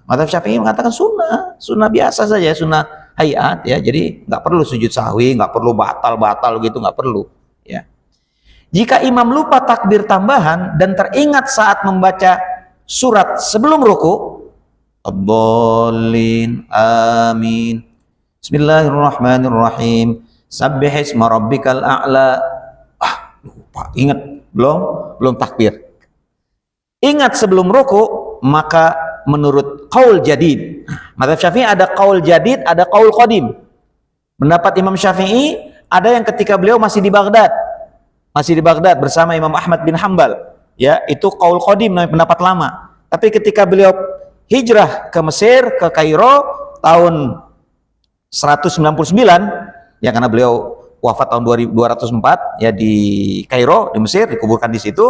mazhab Syafi'i mengatakan sunnah biasa saja, sunnah hayat ya. Jadi nggak perlu sujud sahwi, nggak perlu batal gitu, nggak perlu. Ya. Jika imam lupa takbir tambahan dan teringat saat membaca surat sebelum ruku, ad-dallin, amin, bismillahirrahmanirrahim, sabbihisma rabbikal a'la. Lupa, ingat belum takbir. Ingat sebelum ruku, maka menurut qaul jadid. Mazhab Syafi'i ada qaul jadid, ada qaul qadim. Pendapat Imam Syafi'i ada yang ketika beliau masih di Baghdad bersama Imam Ahmad bin Hambal. Ya, itu qaul qadim, namanya pendapat lama. Tapi ketika beliau hijrah ke Mesir, ke Kairo tahun 199, ya, karena beliau wafat tahun 204 ya di Kairo, di Mesir, dikuburkan di situ,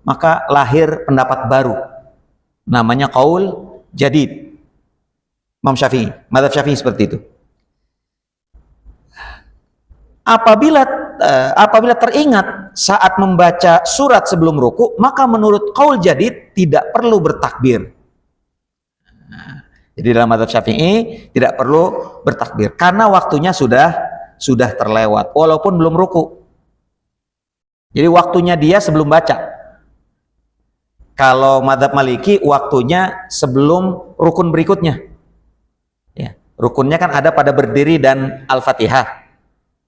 maka lahir pendapat baru namanya qaul jadid. Imam Syafi'i, mazhab Syafi'i seperti itu. Apabila teringat saat membaca surat sebelum ruku, maka menurut qaul jadid tidak perlu bertakbir. Jadi dalam mazhab Syafi'i tidak perlu bertakbir karena waktunya sudah terlewat walaupun belum ruku. Jadi waktunya dia sebelum baca. Kalau mazhab Maliki waktunya sebelum rukun berikutnya. Ya, rukunnya kan ada pada berdiri dan Al-Fatihah.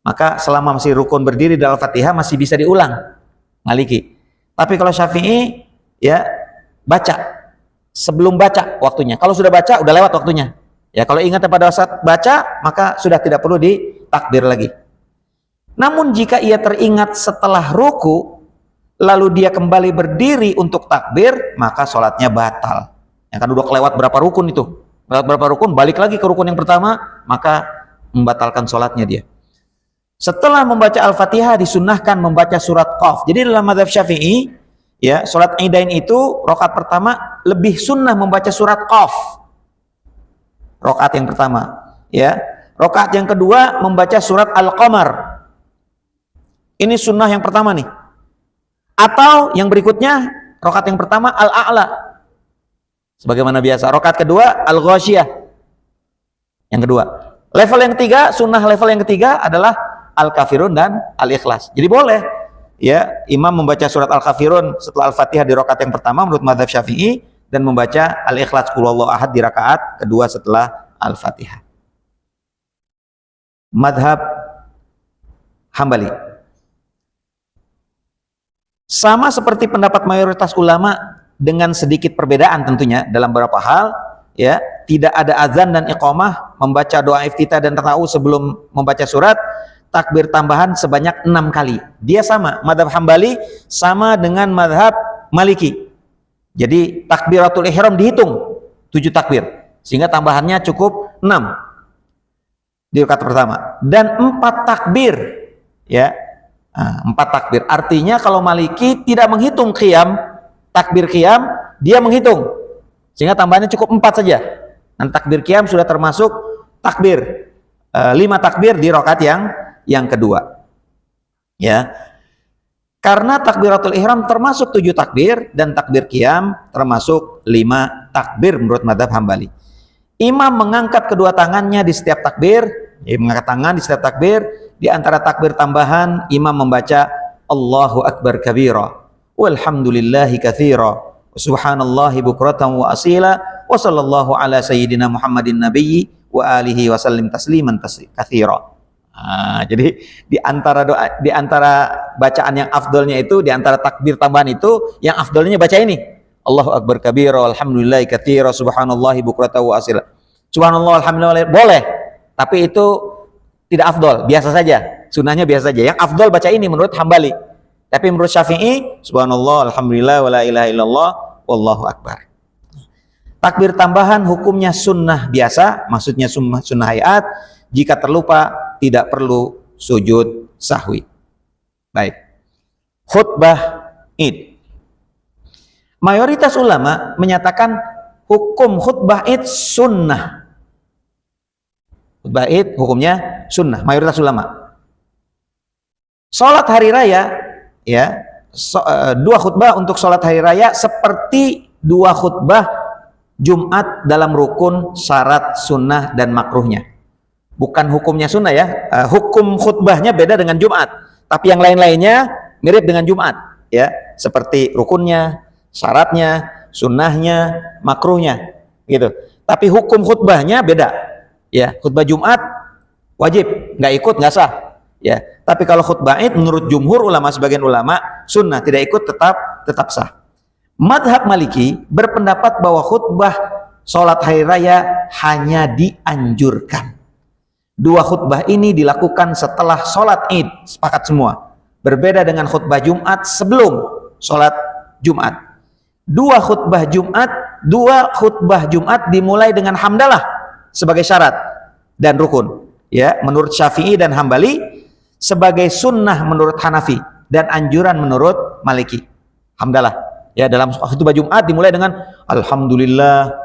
Maka selama masih rukun berdiri dan Al-Fatihah masih bisa diulang Maliki. Tapi kalau Syafi'i ya baca sebelum baca waktunya. Kalau sudah baca, udah lewat waktunya. Ya, kalau ingat pada saat baca, maka sudah tidak perlu ditakbir lagi. Namun jika ia teringat setelah ruku, lalu dia kembali berdiri untuk takbir, maka sholatnya batal. Ya, kan udah kelewat berapa rukun itu. Berapa rukun, balik lagi ke rukun yang pertama, maka membatalkan sholatnya dia. Setelah membaca Al-Fatihah, disunnahkan membaca surat Qaf. Jadi dalam mazhab Syafi'i, ya, sholat Idain itu rakaat pertama lebih sunnah membaca surat Qaf. Rakaat yang pertama, ya. Rakaat yang kedua membaca surat Al-Qamar. Ini sunnah yang pertama nih. Atau yang berikutnya, rakaat yang pertama Al-A'la. Sebagaimana biasa. Rakaat kedua Al-Ghasyiyah. Yang kedua. Level yang ketiga, sunnah level yang ketiga adalah Al-Kafirun dan Al-Ikhlas. Jadi boleh ya imam membaca surat Al-Kafirun setelah Al-Fatihah di rakaat yang pertama menurut mazhab Syafi'i dan membaca Al-Ikhlas qul huwallahu ahad di rakaat kedua setelah Al-Fatihah. Mazhab Hambali sama seperti pendapat mayoritas ulama dengan sedikit perbedaan tentunya dalam beberapa hal, ya, tidak ada azan dan iqamah, membaca doa iftitah dan tarawih sebelum membaca surat, takbir tambahan sebanyak 6 kali. Dia sama, mazhab Hambali sama dengan mazhab Maliki. Jadi takbiratul ihram dihitung 7 takbir, sehingga tambahannya cukup 6. di rakaat pertama, dan 4 takbir, ya. 4 takbir. Artinya kalau Maliki tidak menghitung qiyam, takbir qiyam, dia menghitung. Sehingga tambahannya cukup 4 saja. Dan takbir qiyam sudah termasuk takbir. 5 takbir di rakaat yang kedua. Ya. Karena takbiratul ihram termasuk 7 takbir dan takbir qiyam termasuk 5 takbir menurut mazhab Hambali. Imam mengangkat kedua tangannya di setiap takbir, mengangkat tangan di setiap takbir. Di antara takbir tambahan, imam membaca Allahu Akbar kabira, walhamdulillahi katsira, subhanallahi bukratan wa asila, wa sallallahu ala sayyidina Muhammadin nabiyyi wa alihi wa sallim tasliman katsira. Jadi di antara doa, di antara bacaan yang afdolnya itu, di antara takbir tambahan itu, yang afdolnya baca ini, Allahu Akbar kabira, alhamdulillahi katsira, subhanallahi bukratan wa asila. Subhanallah, alhamdulillah boleh, tapi itu tidak afdol, biasa saja, sunnahnya biasa saja. Yang afdol baca ini menurut Hambali, tapi menurut Syafi'i, subhanallah, alhamdulillah, wa la ilaha illallah, wallahu akbar. Takbir tambahan hukumnya sunnah biasa, maksudnya sunnah hayat. Jika terlupa tidak perlu sujud sahwi. Baik. Khutbah Id. Mayoritas ulama menyatakan hukum khutbah Id sunnah. Khutbah Id hukumnya sunnah, mayoritas ulama. Salat hari raya, ya, 2 khutbah untuk salat hari raya seperti 2 khutbah Jumat dalam rukun, syarat, sunnah dan makruhnya. Bukan hukumnya sunnah ya, hukum khutbahnya beda dengan Jumat, tapi yang lain-lainnya mirip dengan Jumat, ya, seperti rukunnya, syaratnya, sunnahnya, makruhnya, gitu. Tapi hukum khutbahnya beda. Ya, khutbah Jumat wajib, nggak ikut nggak sah. Ya, tapi kalau khutbah Id menurut jumhur ulama, sebagian ulama sunnah, tidak ikut tetap sah. Madhab Maliki berpendapat bahwa khutbah sholat hari raya hanya dianjurkan. 2 khutbah ini dilakukan setelah sholat Id, sepakat semua. Berbeda dengan khutbah Jumat sebelum sholat Jumat. 2 khutbah Jumat dimulai dengan hamdalah sebagai syarat dan rukun, ya, menurut Syafi'i dan Hambali, sebagai sunnah menurut Hanafi, dan anjuran menurut Maliki. Hamdalah, ya, dalam khutbah Jumat dimulai dengan alhamdulillah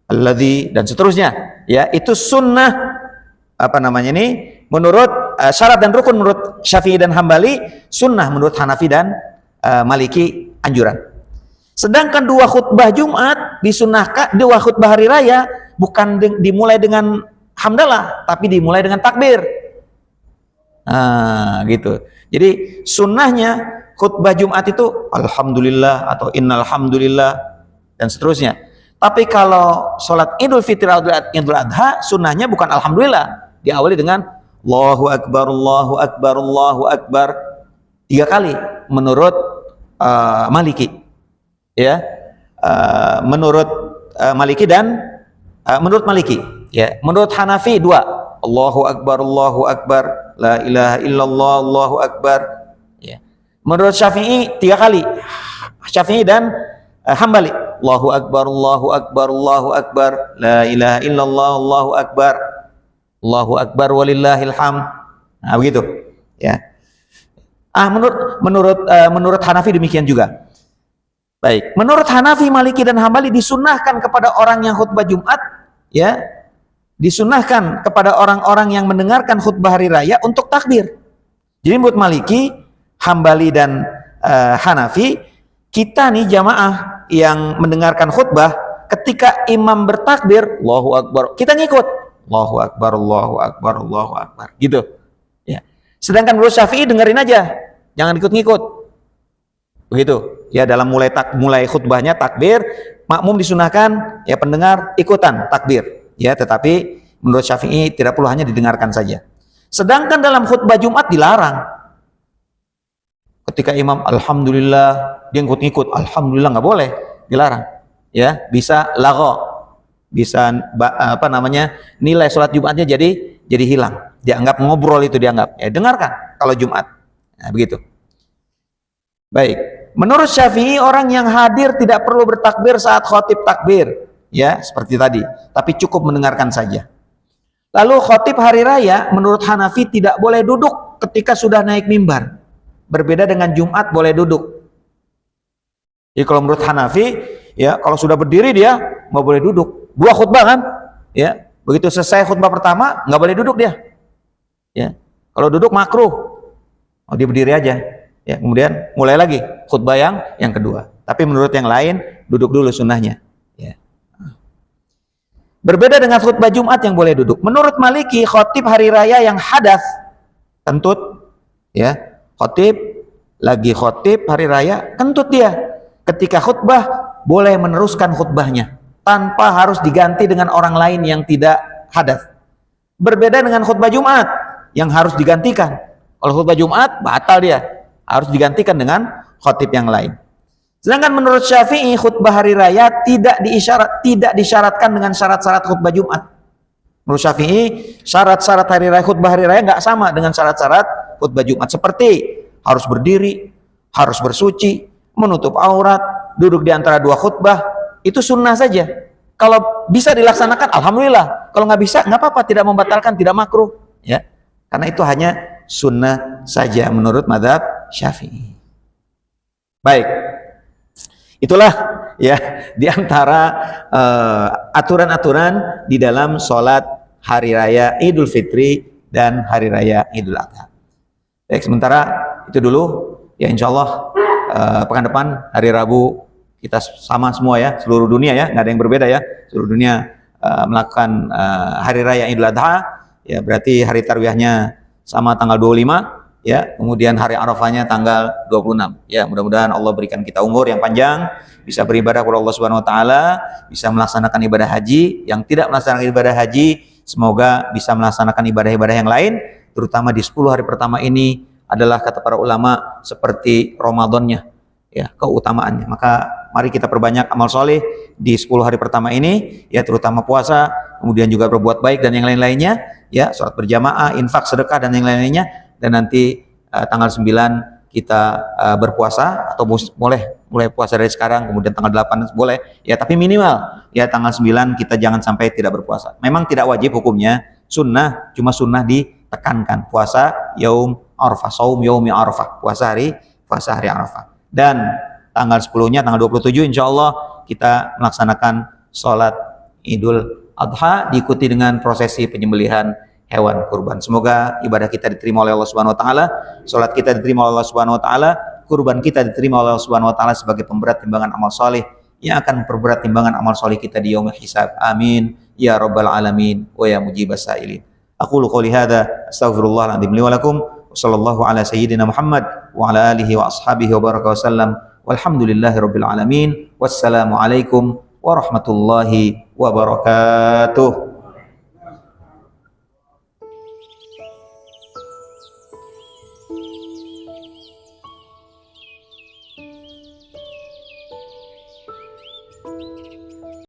alladzi dan seterusnya, ya, itu sunnah menurut syarat dan rukun menurut Syafi'i dan Hambali, sunnah menurut Hanafi dan Maliki anjuran. Sedangkan 2 khutbah Jumat disunnahkan, 2 khutbah hari raya bukan dimulai dengan hamdalah, tapi dimulai dengan takbir. Gitu. Jadi sunnahnya khutbah Jumat itu alhamdulillah atau innal hamdulillah dan seterusnya. Tapi kalau sholat Idul Fitri atau Idul Adha, sunnahnya bukan alhamdulillah, diawali dengan Allahu Akbar, Allahu Akbar, Allahu Akbar 3 kali menurut Maliki, ya, menurut Maliki dan menurut Maliki, ya. Menurut Hanafi 2, Allahu Akbar, Allahu Akbar, la ilaha illallah, Allahu Akbar, ya. Menurut Syafi'i 3 kali, Syafi'i dan Hambali, Allahu Akbar, Allahu Akbar, Allahu Akbar, la ilaha illallah, Allahu Akbar, Allahu Akbar walillahil hamd. Nah, begitu, ya. Menurut Hanafi demikian juga. Baik, menurut Hanafi, Maliki dan Hambali disunnahkan kepada orang yang khutbah Jumat, ya, disunnahkan kepada orang-orang yang mendengarkan khutbah hari raya untuk takbir. Jadi menurut Maliki, Hambali dan Hanafi, kita nih jamaah yang mendengarkan khutbah, ketika imam bertakbir Allahu Akbar, kita ngikut Allahu Akbar, Allahu Akbar, Allahu Akbar, gitu, ya. Sedangkan menurut Syafi'i dengerin aja, jangan ikut-ngikut, begitu. Ya, dalam mulai khutbahnya takbir, makmum disunahkan, ya, pendengar ikutan takbir, ya, tetapi menurut Syafi'i tidak perlu, hanya didengarkan saja. Sedangkan dalam khutbah Jumat dilarang. Ketika imam alhamdulillah, dia ngikut-ngikut alhamdulillah, nggak boleh, dilarang, ya. Bisa lagho, bisa nilai sholat Jumatnya jadi hilang, dianggap ngobrol, itu dianggap, ya, dengarkan kalau Jumat. Nah, begitu. Baik. Menurut Syafi'i, orang yang hadir tidak perlu bertakbir saat khotib takbir, ya, seperti tadi, tapi cukup mendengarkan saja. Lalu khotib hari raya menurut Hanafi tidak boleh duduk ketika sudah naik mimbar. Berbeda dengan Jumat boleh duduk. Jadi kalau menurut Hanafi, ya kalau sudah berdiri dia nggak boleh duduk. Dua khutbah kan, ya begitu selesai khutbah pertama nggak boleh duduk dia. Ya kalau duduk makruh, oh, dia berdiri aja. Ya kemudian mulai lagi khutbah yang kedua. Tapi menurut yang lain duduk dulu sunnahnya. Ya. Berbeda dengan khutbah Jumat yang boleh duduk. Menurut Maliki, khotib hari raya yang hadas, kentut, ya khotib lagi khotib hari raya kentut dia. Ketika khutbah boleh meneruskan khutbahnya tanpa harus diganti dengan orang lain yang tidak hadas. Berbeda dengan khutbah Jumat yang harus digantikan. Kalau khutbah Jumat batal dia, harus digantikan dengan khotib yang lain. Sedangkan menurut Syafi'i khutbah hari raya tidak disyaratkan dengan syarat-syarat khutbah Jumat. Menurut Syafi'i syarat-syarat hari raya khutbah hari raya nggak sama dengan syarat-syarat khutbah Jumat, seperti harus berdiri, harus bersuci, menutup aurat, duduk di antara dua khutbah, itu sunnah saja. Kalau bisa dilaksanakan, alhamdulillah. Kalau nggak bisa, nggak apa-apa, tidak membatalkan, tidak makruh, ya. Karena itu hanya sunnah saja menurut mazhab Syafi'i. Baik, itulah ya di antara aturan-aturan di dalam sholat hari raya Idul Fitri dan hari raya Idul Adha. Baik, sementara itu dulu, ya insya Allah pekan depan hari Rabu kita sama semua ya, seluruh dunia ya, nggak ada yang berbeda ya, seluruh dunia melakukan hari raya Idul Adha, ya berarti hari tarwiyahnya sama tanggal 25 ya, kemudian hari Arafahnya tanggal 26 ya. Mudah-mudahan Allah berikan kita umur yang panjang, bisa beribadah kepada Allah Subhanahu wa taala, bisa melaksanakan ibadah haji. Yang tidak melaksanakan ibadah haji semoga bisa melaksanakan ibadah-ibadah yang lain, terutama di 10 hari pertama ini adalah kata para ulama seperti Ramadannya ya, keutamaannya. Maka mari kita perbanyak amal soleh di 10 hari pertama ini ya, terutama puasa, kemudian juga berbuat baik dan yang lain-lainnya ya, sholat berjamaah, infak, sedekah dan yang lain-lainnya. Dan nanti tanggal 9 kita berpuasa, atau mulai puasa dari sekarang, kemudian tanggal 8 boleh ya, tapi minimal ya tanggal 9 kita jangan sampai tidak berpuasa. Memang tidak wajib hukumnya, sunnah, cuma sunnah ditekankan. Puasa yaum Arafah, saum yaumi Arafah, puasa hari Arafah. Dan tanggal 10-nya, tanggal 27 insya Allah kita melaksanakan sholat Idul Adha, diikuti dengan prosesi penyembelihan hewan kurban. Semoga ibadah kita diterima oleh Allah Subhanahu wa taala, sholat kita diterima oleh Allah Subhanahu wa taala, kurban kita diterima oleh Allah Subhanahu wa taala sebagai pemberat timbangan amal soleh yang akan memperberat timbangan amal soleh kita di yaumul hisab. Amin ya rabbal alamin wa ya mujibas sailin. Aqulu qouli hadza astaghfirullah al-azim li wa lakum. Sallallahu ala sayyidina Muhammad wa ala alihi wa ashabihi wa baraka wasallam. Walhamdulillahi rabbil alamin. Wassalamu alaikum warahmatullahi wabarakatuh.